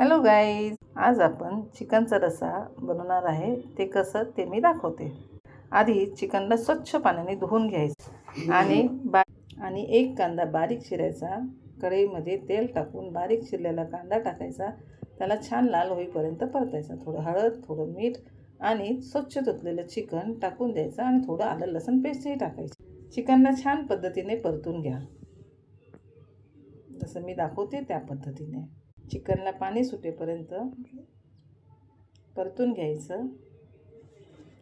Hello guys, आज आपण चिकनचा रस्सा बनवणार आहे. ते कसं ते मी दाखवते. आधी चिकनला स्वच्छ पाण्याने धुवून घ्यायचं आणि एक कांदा बारीक चिरायचा. कढईमध्ये तेल टाकून बारीक चिरलेला कांदा टाकायचा. त्याला छान लाल होईपर्यंत परतायचा. थोडं हळद, थोडं मीठ आणि स्वच्छ धुतलेलं चिकन टाकून द्यायचं आणि थोडं आलं लसूण पेस्टही टाकायची. चिकनला छान पद्धतीने परतून घ्या, जसं मी दाखवते त्या पद्धतीने. चिकनला पाणी सुटेपर्यंत परतून घ्यायचं.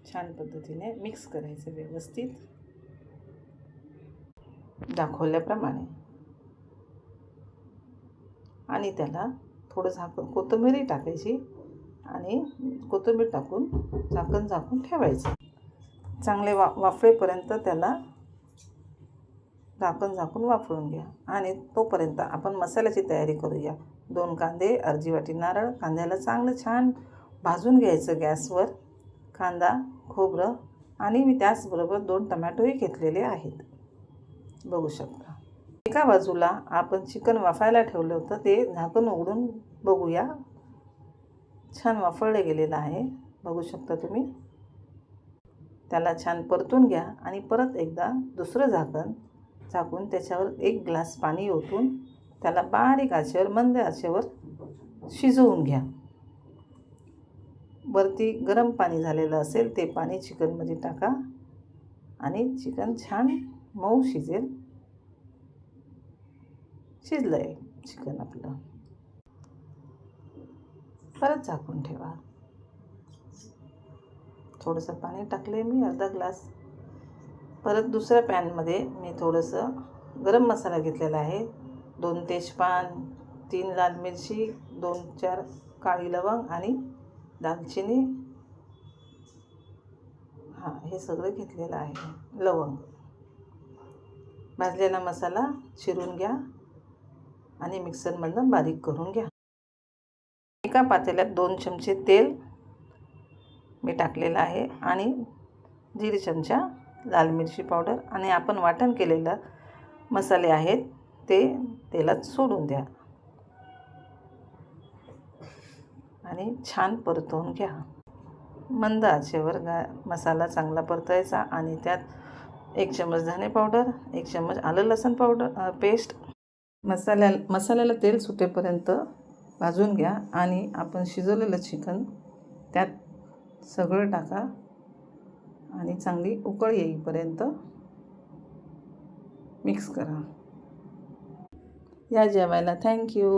छान पद्धतीने मिक्स करायचं व्यवस्थित दाखवल्याप्रमाणे. आणि त्याला थोडं कोथिंबीर टाकायची आणि कोथिंबीर टाकून झाकून ठेवायचं. चांगले वाफेपर्यंत त्याला झाकून वाफळून घ्या. आणि तोपर्यंत आपण मसाल्याची तयारी करूया. 2 कांदे, अर्धी वाटी नारळ. कांद्याला चांगलं छान भाजून घ्यायचं गॅसवर. कांदा, खोबरं आणि मी त्याचबरोबर 2 टमॅटोही घेतलेले आहेत, बघू शकता. एका बाजूला आपण चिकन वाफायला ठेवलं होतं, ते झाकण उघडून बघूया. छान वाफळलं गेलेलं आहे, बघू शकता तुम्ही. त्याला छान परतून घ्या आणि परत एकदा दुसरं झाकून त्याच्यावर 1 ग्लास पाणी ओतून त्याला बारीक आचेवर, मंद आचेवर शिजवून घ्या. वरती गरम पाणी झालेलं असेल ते पाणी चिकनमध्ये टाका आणि चिकन छान मऊ शिजेल. शिजलं आहे चिकन आपलं. परत झाकून ठेवा. थोडंसं पाणी टाकले मी, अर्धा ग्लास. परत दुसऱ्या पॅनमध्ये मी थोडंसं गरम मसाला घेतलेला आहे. 2 तेजपान, 3 लाल मिरची, 2-4 काळी लवंग आणि दालचिनी, हे सगळं घेतलेलं आहे. लवंग. भाजलेला मसाला चिरून घ्या आणि मिक्सरमधून बारीक करून घ्या. एका पातेल्यात 2 चमचे तेल मी टाकलेलं आहे आणि 1.5 चमचा लाल मिरची पावडर आणि आपण वाटण केलेलं मसाले आहेत ते तेलात सोडून द्या आणि छान परतवून घ्या. मंद आचेवर मसाला चांगला परतायचा आणि त्यात 1 चमच धने पावडर, 1 चमच आलं लसूण पावडर पेस्ट. मसाल्याला तेल सुटेपर्यंत भाजून घ्या आणि आपण शिजवलेलं चिकन त्यात सगळं टाका आणि चांगली उकळ येईपर्यंत मिक्स करा. या जेवायला. थँक्यू.